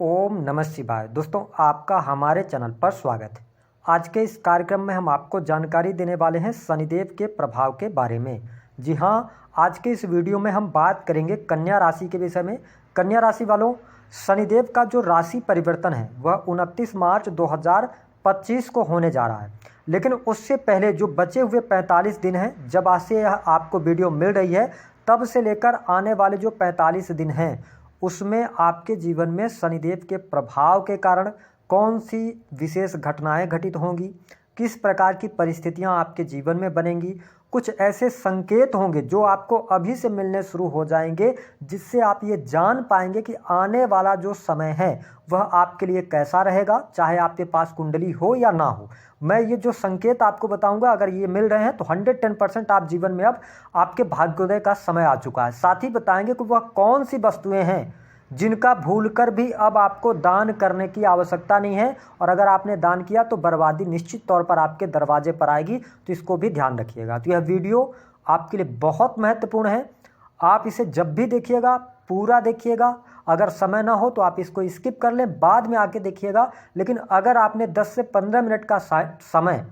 ओम नमः शिवाय। दोस्तों, आपका हमारे चैनल पर स्वागत है। आज के इस कार्यक्रम में हम आपको जानकारी देने वाले हैं शनिदेव के प्रभाव के बारे में। जी हाँ, आज के इस वीडियो में हम बात करेंगे कन्या राशि के विषय में। कन्या राशि वालों, शनिदेव का जो राशि परिवर्तन है वह 29 मार्च 2025 को होने जा रहा है। लेकिन उससे पहले जो बचे हुए 45 दिन हैं, जब आज से आपको वीडियो मिल रही है तब से लेकर आने वाले जो 45 दिन हैं उसमें आपके जीवन में शनिदेव के प्रभाव के कारण कौन सी विशेष घटनाएं घटित होंगी, किस प्रकार की परिस्थितियां आपके जीवन में बनेंगी, कुछ ऐसे संकेत होंगे जो आपको अभी से मिलने शुरू हो जाएंगे, जिससे आप ये जान पाएंगे कि आने वाला जो समय है वह आपके लिए कैसा रहेगा, चाहे आपके पास कुंडली हो या ना हो। मैं ये जो संकेत आपको बताऊंगा, अगर ये मिल रहे हैं तो 110% आप जीवन में अब आपके भाग्योदय का समय आ चुका है। साथ ही बताएंगे कि वह कौन सी वस्तुएं हैं जिनका भूलकर भी अब आपको दान करने की आवश्यकता नहीं है, और अगर आपने दान किया तो बर्बादी निश्चित तौर पर आपके दरवाजे पर आएगी, तो इसको भी ध्यान रखिएगा। तो यह वीडियो आपके लिए बहुत महत्वपूर्ण है। आप इसे जब भी देखिएगा पूरा देखिएगा। अगर समय ना हो तो आप इसको स्किप कर लें, बाद में आके देखिएगा। लेकिन अगर आपने 10 से 15 मिनट का समय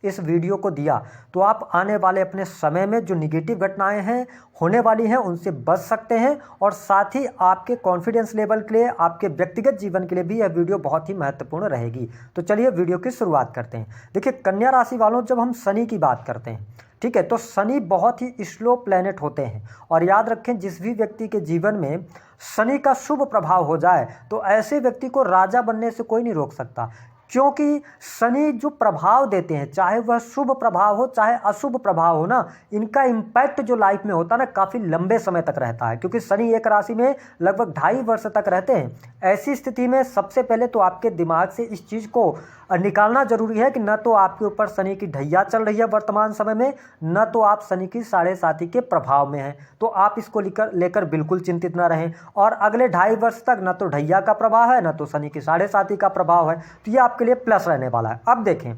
इस वीडियो को दिया तो आप आने वाले अपने समय में जो निगेटिव घटनाएं हैं होने वाली हैं उनसे बच सकते हैं, और साथ ही आपके कॉन्फिडेंस लेवल के लिए, आपके व्यक्तिगत जीवन के लिए भी यह वीडियो बहुत ही महत्वपूर्ण रहेगी। तो चलिए वीडियो की शुरुआत करते हैं। देखिए कन्या राशि वालों, जब हम शनि की बात करते हैं, ठीक है, तो शनि बहुत ही स्लो प्लैनेट होते हैं। और याद रखें, जिस भी व्यक्ति के जीवन में शनि का शुभ प्रभाव हो जाए तो ऐसे व्यक्ति को राजा बनने से कोई नहीं रोक सकता, क्योंकि शनि जो प्रभाव देते हैं, चाहे वह शुभ प्रभाव हो चाहे अशुभ प्रभाव हो ना, इनका इम्पैक्ट जो लाइफ में होता है ना, काफ़ी लंबे समय तक रहता है। क्योंकि शनि एक राशि में लगभग 2.5 वर्ष तक रहते हैं। ऐसी स्थिति में सबसे पहले तो आपके दिमाग से इस चीज़ को निकालना जरूरी है कि न तो आपके ऊपर शनि की ढैया चल रही है वर्तमान समय में, न तो आप शनि की 7.5 के प्रभाव में हैं। तो आप इसको लेकर बिल्कुल चिंतित न रहें। और अगले 2.5 वर्ष तक न तो ढैया का प्रभाव है, न तो शनि की 7.5 का प्रभाव है, तो ये आपके लिए प्लस रहने वाला है। अब देखें,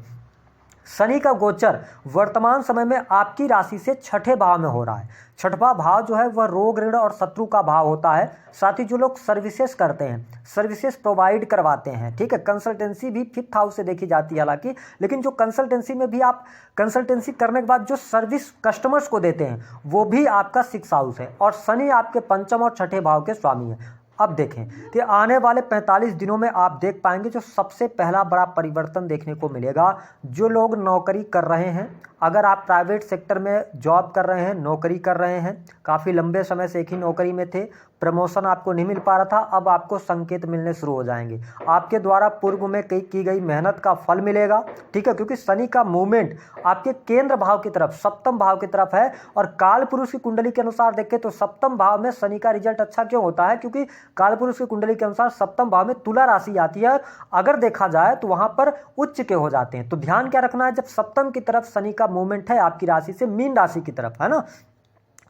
शनि का गोचर वर्तमान समय में आपकी राशि से 6ठे भाव में हो रहा है। 6वां भाव जो है वह रोग, ऋण और शत्रु का भाव होता है। साथ ही जो लोग सर्विसेज करते हैं, सर्विसेज प्रोवाइड करवाते हैं, ठीक है, कंसल्टेंसी भी 5th हाउस से देखी जाती है हालांकि, लेकिन जो कंसल्टेंसी में भी आप कंसल्टेंसी करने के बाद जो सर्विस कस्टमर्स को देते हैं वो भी आपका 6th हाउस है, और शनि आपके 5th और 6ठे भाव के स्वामी है। अब देखें कि आने वाले 45 दिनों में आप देख पाएंगे जो सबसे पहला बड़ा परिवर्तन देखने को मिलेगा। जो लोग नौकरी कर रहे हैं, अगर आप प्राइवेट सेक्टर में जॉब कर रहे हैं, नौकरी कर रहे हैं, काफ़ी लंबे समय से एक ही नौकरी में थे, प्रमोशन आपको नहीं मिल पा रहा था, अब आपको संकेत मिलने शुरू हो जाएंगे। आपके द्वारा पूर्व में की गई मेहनत का फल मिलेगा, ठीक है, क्योंकि शनि का मूवमेंट आपके केंद्र भाव की तरफ, 7th भाव की तरफ है। और काल पुरुष की कुंडली के अनुसार देखें तो 7th भाव में शनि का रिजल्ट अच्छा क्यों होता है? क्योंकि काल पुरुष की कुंडली के अनुसार 7th भाव में तुला राशि आती है। अगर देखा जाए तो वहां पर उच्च के हो जाते हैं। तो ध्यान क्या रखना है, जब 7th की तरफ शनि का मूवमेंट है आपकी राशि से मीन राशि की तरफ, है ना,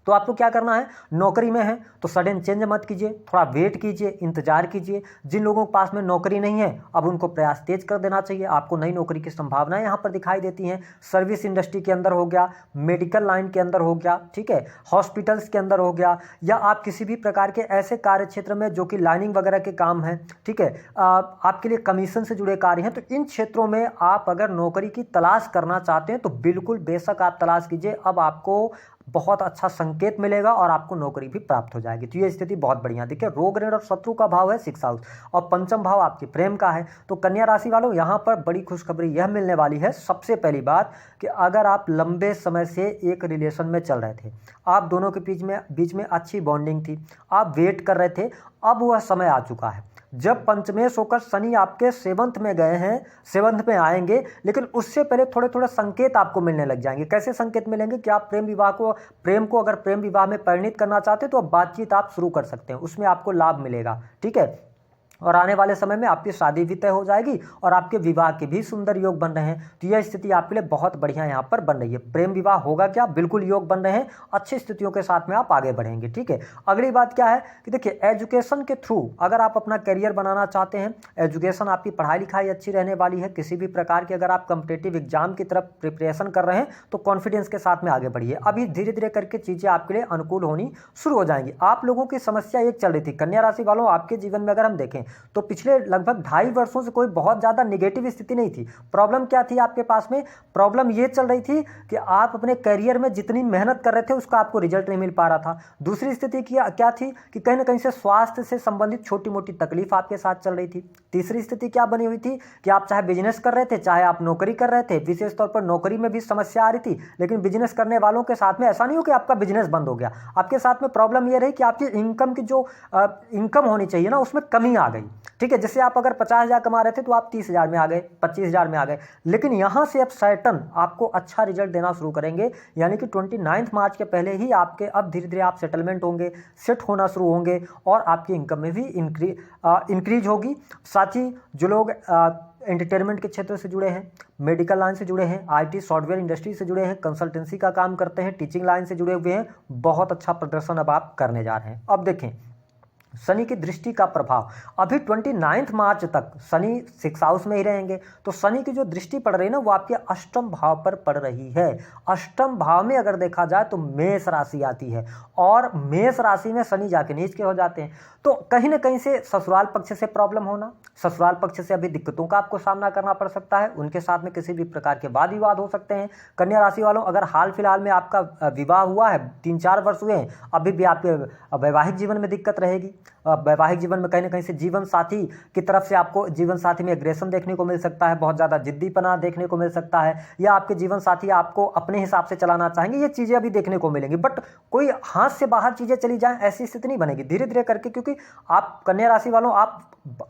तो आपको क्या करना है, नौकरी में है तो सडन चेंज मत कीजिए, थोड़ा वेट कीजिए, इंतजार कीजिए। जिन लोगों के पास में नौकरी नहीं है अब उनको प्रयास तेज कर देना चाहिए। आपको नई नौकरी की संभावनाएं यहाँ पर दिखाई देती हैं। सर्विस इंडस्ट्री के अंदर हो गया, मेडिकल लाइन के अंदर हो गया, ठीक है, हॉस्पिटल्स के अंदर हो गया, या आप किसी भी प्रकार के ऐसे कार्य क्षेत्र में जो कि लाइनिंग वगैरह के काम है, ठीक है, आपके लिए कमीशन से जुड़े कार्य हैं, तो इन क्षेत्रों में आप अगर नौकरी की तलाश करना चाहते हैं तो बिल्कुल बेशक आप तलाश कीजिए। अब आपको बहुत अच्छा संकेत मिलेगा और आपको नौकरी भी प्राप्त हो जाएगी। तो ये स्थिति बहुत बढ़िया। देखिए, रोग, ऋण और शत्रु का भाव है 6th हाउस, और 5th भाव आपके प्रेम का है। तो कन्या राशि वालों, यहाँ पर बड़ी खुशखबरी यह मिलने वाली है। सबसे पहली बात कि अगर आप लंबे समय से एक रिलेशन में चल रहे थे, आप दोनों के बीच में अच्छी बॉन्डिंग थी, आप वेट कर रहे थे, अब वह समय आ चुका है जब पंचमेश होकर शनि आपके 7th में गए हैं, 7th में आएंगे। लेकिन उससे पहले थोड़े थोड़े संकेत आपको मिलने लग जाएंगे। कैसे संकेत मिलेंगे कि आप प्रेम को अगर प्रेम विवाह में परिणित करना चाहते हैं तो अब बातचीत आप शुरू कर सकते हैं, उसमें आपको लाभ मिलेगा, ठीक है। और आने वाले समय में आपकी शादी भी तय हो जाएगी और आपके विवाह के भी सुंदर योग बन रहे हैं। तो यह स्थिति आपके लिए बहुत बढ़िया यहाँ पर बन रही है। प्रेम विवाह होगा क्या? बिल्कुल योग बन रहे हैं, अच्छी स्थितियों के साथ में आप आगे बढ़ेंगे, ठीक है। अगली बात क्या है कि देखिए, एजुकेशन के थ्रू अगर आप अपना करियर बनाना चाहते हैं, एजुकेशन आपकी पढ़ाई लिखाई अच्छी रहने वाली है। किसी भी प्रकार की अगर आप कॉम्पिटिटिव एग्जाम की तरफ प्रिपरेशन कर रहे हैं तो कॉन्फिडेंस के साथ में आगे बढ़िए। अभी धीरे धीरे करके चीज़ें आपके लिए अनुकूल होनी शुरू हो जाएंगी। आप लोगों की समस्या एक चल रही थी, कन्या राशि वालों, आपके जीवन में अगर हम देखें तो पिछले लगभग 2.5 वर्षों से कोई बहुत ज़्यादा निगेटिव स्थिति नहीं थी। प्रॉब्लम क्या थी आपके पास में? प्रॉब्लम ये चल रही थी कि आप अपने करियर में जितनी मेहनत कर रहे थे उसका आपको रिजल्ट नहीं मिल पा रहा था। दूसरी स्थिति क्या थी कि कहीं ना कहीं से स्वास्थ्य से संबंधित छोटी मोटी तकलीफ आपके साथ चल रही थी। तीसरी स्थिति क्या बनी हुई थी कि आप चाहे बिजनेस कर रहे थे, चाहे आप नौकरी कर रहे थे, विशेष तौर पर नौकरी में भी समस्या आ रही थी, लेकिन बिजनेस करने वालों के साथ में ऐसा नहीं हो कि आपका बिजनेस बंद हो गया। आपके साथ में प्रॉब्लम ये रही कि आपकी इनकम की जो इनकम होनी चाहिए ना, उसमें कमी आ गई। ठीक है, जैसे आप अगर 50,000 कमा रहे थे तो आप 30,000 में आ गए, 25,000 में आ गए। लेकिन यहां से अब सैटर्न आपको अच्छा रिजल्ट देना शुरू करेंगे, यानी कि 29 मार्च के पहले ही आपके अब धीरे धीरे आप सेटलमेंट होंगे, सेट होना शुरू होंगे और आपकी इनकम में भी इंक्रीज होगी। साथ ही जो लोग एंटरटेनमेंट के क्षेत्र से जुड़े हैं, मेडिकल लाइन से जुड़े हैं, आईटी सॉफ्टवेयर इंडस्ट्री से जुड़े हैं, कंसल्टेंसी का काम करते हैं, टीचिंग लाइन से जुड़े हुए हैं, बहुत अच्छा प्रदर्शन अब आप करने जा रहे हैं। अब देखें शनि की दृष्टि का प्रभाव, अभी 29 मार्च तक शनि 6 हाउस में ही रहेंगे। तो शनि की जो दृष्टि पड़ रही है ना, वो आपके अष्टम भाव पर पड़ रही है। अष्टम भाव में अगर देखा जाए तो मेष राशि आती है और मेष राशि में शनि जाके नीच के हो जाते हैं। तो कहीं ना कहीं से ससुराल पक्ष से प्रॉब्लम होना, ससुराल पक्ष से अभी दिक्कतों का आपको सामना करना पड़ सकता है, उनके साथ में किसी भी प्रकार के वाद विवाद हो सकते हैं। कन्या राशि वालों, अगर हाल फिलहाल में आपका विवाह हुआ है, 3-4 वर्ष हुए हैं, अभी भी आपके वैवाहिक जीवन में दिक्कत रहेगी। वैवाहिक जीवन में कहीं ना कहीं से जीवन साथी की तरफ से आपको जीवन साथी में एग्रेशन देखने को मिल सकता है, बहुत ज़्यादा जिद्दीपना देखने को मिल सकता है, या आपके जीवन साथी आपको अपने हिसाब से चलाना चाहेंगे। ये चीज़ें अभी देखने को मिलेंगी, बट कोई हाथ से बाहर चीज़ें चली जाएं ऐसी स्थिति नहीं बनेगी। धीरे धीरे करके, क्योंकि आप कन्या राशि वालों आप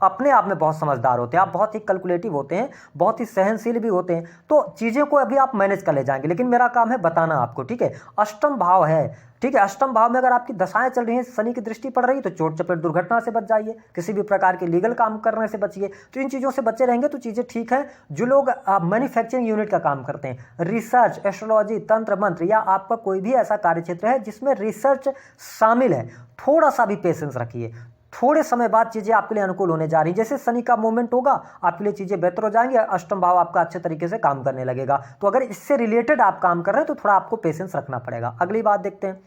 अपने आप में बहुत समझदार होते हैं, आप बहुत ही कैलकुलेटिव होते हैं, बहुत ही सहनशील भी होते हैं, तो चीज़ें को अभी आप मैनेज कर ले जाएंगे। लेकिन मेरा काम है बताना आपको, ठीक है। अष्टम भाव है, ठीक है, अष्टम भाव में अगर आपकी दशाएं चल रही हैं, शनि की दृष्टि पड़ रही है, तो चोट चपेट दुर्घटना से बच जाइए, किसी भी प्रकार के लीगल काम करने से बचिए। तो इन चीज़ों से बचे रहेंगे तो चीज़ें ठीक है। जो लोग मैन्युफैक्चरिंग यूनिट का काम करते हैं, रिसर्च, एस्ट्रोलॉजी, तंत्र मंत्र, या आपका कोई भी ऐसा कार्य क्षेत्र है जिसमें रिसर्च शामिल है, थोड़ा सा भी पेशेंस रखिए। थोड़े समय बाद चीज़ें आपके लिए अनुकूल होने जा रही हैं। जैसे शनि का मूवमेंट होगा, आपके लिए चीज़ें बेहतर हो जाएंगी, अष्टम भाव आपका अच्छे तरीके से काम करने लगेगा। तो अगर इससे रिलेटेड आप काम कर रहे हैं तो थोड़ा आपको पेशेंस रखना पड़ेगा। अगली बात देखते हैं,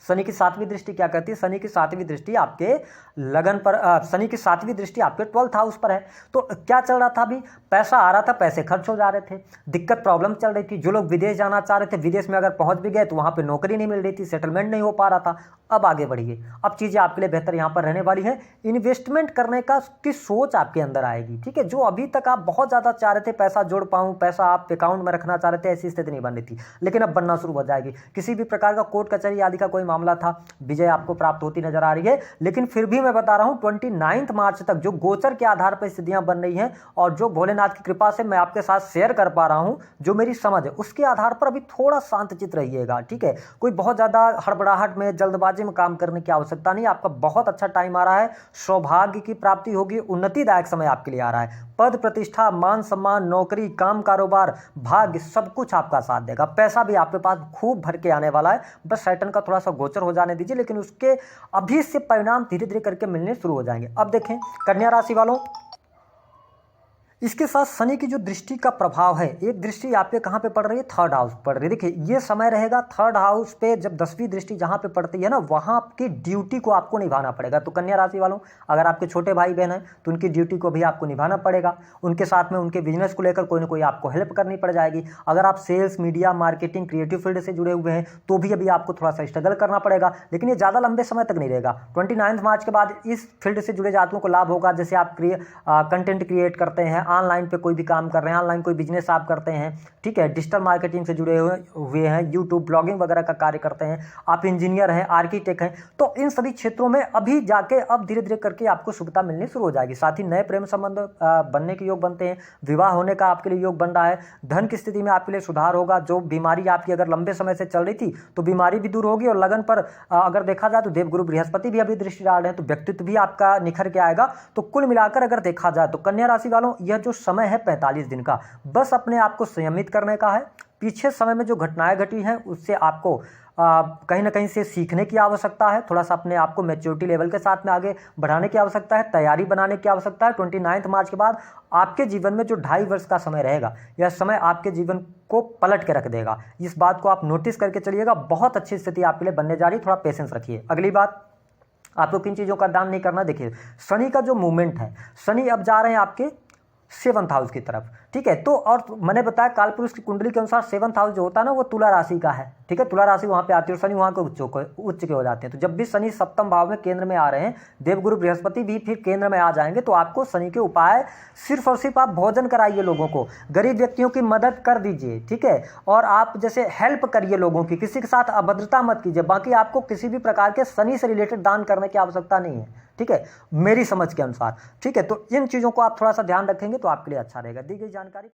शनि की 7वीं दृष्टि क्या कहती है? शनि की 7वीं दृष्टि आपके लगन पर, शनि की 7वीं दृष्टि आपके 12th हाउस पर है। तो क्या चल रहा था? अभी पैसा आ रहा था, पैसे खर्च हो जा रहे थे, दिक्कत प्रॉब्लम चल रही थी। जो लोग विदेश जाना चाह रहे थे, विदेश में अगर पहुंच भी गए तो वहां पे नौकरी नहीं मिल रही थी, सेटलमेंट नहीं हो पा रहा था। अब आगे बढ़िए, अब चीज़ें आपके लिए बेहतर यहाँ पर रहने वाली है। इन्वेस्टमेंट करने की सोच आपके अंदर आएगी, ठीक है। जो अभी तक आप बहुत ज़्यादा चाह रहे थे पैसा जोड़ पाऊँ, पैसा आप अकाउंट में रखना चाह रहे थे, ऐसी स्थिति नहीं बन रही थी, लेकिन अब बनना शुरू हो जाएगी। किसी भी प्रकार का कोर्ट कचहरी आदि का कोई मामला था, विजय आपको प्राप्त होती नजर आ रही है। लेकिन फिर भी मैं बता रहा हूं 29 मार्च तक जो गोचर के आधार पर स्थितियां बन रही हैं और जो भोलेनाथ की कृपा से मैं आपके साथ शेयर कर पा रहा हूं, जो मेरी समझ है, उसके आधार पर अभी थोड़ा शांतचित्त रहिएगा, ठीक है। कोई बहुत ज्यादा हड़बड़ाहट में, जल्दबाजी में काम करने की आवश्यकता नहीं। आपका बहुत अच्छा टाइम आ रहा है, सौभाग्य की प्राप्ति होगी, उन्नतिदायक समय आपके लिए आ रहा है। पद प्रतिष्ठा, मान सम्मान, नौकरी, काम कारोबार, भाग्य, सब कुछ आपका साथ देगा। पैसा भी आपके पास खूब भर के आने वाला है। बस सैटर्न का थोड़ा सा गोचर हो जाने दीजिए, लेकिन उसके अभी से परिणाम धीरे धीरे करके मिलने शुरू हो जाएंगे। अब देखें कन्या राशि वालों, इसके साथ शनि की जो दृष्टि का प्रभाव है, एक दृष्टि आपके कहाँ पे पड़ रही है? 3rd हाउस पड़ रही है। देखिए ये समय रहेगा 3rd हाउस पे, जब 10वीं दृष्टि जहाँ पे पड़ती है ना, वहाँ की ड्यूटी को आपको निभाना पड़ेगा। तो कन्या राशि वालों, अगर आपके छोटे भाई बहन हैं तो उनकी ड्यूटी को भी आपको निभाना पड़ेगा। उनके साथ में उनके बिजनेस को लेकर कोई ना कोई आपको हेल्प करनी पड़ जाएगी। अगर आप sales, media, marketing, creative field से जुड़े हुए हैं तो भी अभी आपको थोड़ा सा स्ट्रगल करना पड़ेगा, लेकिन ये ज़्यादा लंबे समय तक नहीं रहेगा। 29 मार्च के बाद इस फील्ड से जुड़े जातकों को लाभ होगा। जैसे आप कंटेंट क्रिएट करते हैं, ऑनलाइन पे कोई भी काम कर रहे हैं, ऑनलाइन कोई बिजनेस आप करते हैं, ठीक है, डिजिटल मार्केटिंग से जुड़े हुए हैं, यूट्यूब ब्लॉगिंग वगैरह का कार्य करते हैं, आप इंजीनियर हैं, आर्किटेक्ट हैं, तो इन सभी क्षेत्रों में अभी जाके अब धीरे धीरे करके आपको शुभता मिलनी शुरू हो जाएगी। साथ ही नए प्रेम संबंध बनने के योग बनते हैं, विवाह होने का आपके लिए योग बन रहा है, धन की स्थिति में आपके लिए सुधार होगा। जो बीमारी आपकी अगर लंबे समय से चल रही थी तो बीमारी भी दूर होगी। और लगन पर अगर देखा जाए तो देवगुरु बृहस्पति भी अभी दृष्टि डाल रहे हैं, तो व्यक्तित्व भी आपका निखर के आएगा। तो कुल मिलाकर अगर देखा जाए तो कन्या राशि वालों, यह जो समय है 45 दिन का, बस अपने आप को संयमित करने का है। पीछे समय में जो घटनाएं घटी हैं उससे आपको कहीं ना कहीं से सीखने की आवश्यकता है। थोड़ा सा अपने आप को मैच्योरिटी लेवल के साथ में आगे बढ़ाने की आवश्यकता है, तैयारी बनाने की आवश्यकता है। 29 मार्च के बाद आपके जीवन में जो 2.5 वर्ष का समय रहेगा, यह समय आपके जीवन को पलट के रख देगा। इस बात को आप नोटिस करके चलिएगा। बहुत अच्छी स्थिति आपके लिए बनने जा रही है, थोड़ा पेशेंस रखिए। अगली बात, आपको किन चीज़ों का दान नहीं करना। देखिए शनि का जो मूवमेंट है, शनि अब जा रहे हैं आपके 7th हाउस की तरफ, ठीक है। तो और मैंने बताया कालपुरुष की कुंडली के अनुसार 7th हाउस जो होता है ना वो तुला राशि का है, ठीक है। तुला राशि वहाँ पे आती है और शनि वहाँ के उच्च के हो जाते हैं। तो जब भी शनि सप्तम भाव में केंद्र में आ रहे हैं, देवगुरु बृहस्पति भी फिर केंद्र में आ जाएंगे, तो आपको शनि के उपाय सिर्फ और सिर्फ आप भोजन कराइए लोगों को, गरीब व्यक्तियों की मदद कर दीजिए, ठीक है। और आप जैसे हेल्प करिए लोगों की, किसी के साथ अभद्रता मत कीजिए। बाकी आपको किसी भी प्रकार के शनि से रिलेटेड दान करने की आवश्यकता नहीं है, ठीक है, मेरी समझ के अनुसार, ठीक है। तो इन चीज़ों को आप थोड़ा सा ध्यान रखेंगे तो आपके लिए अच्छा रहेगा। दी गई जानकारी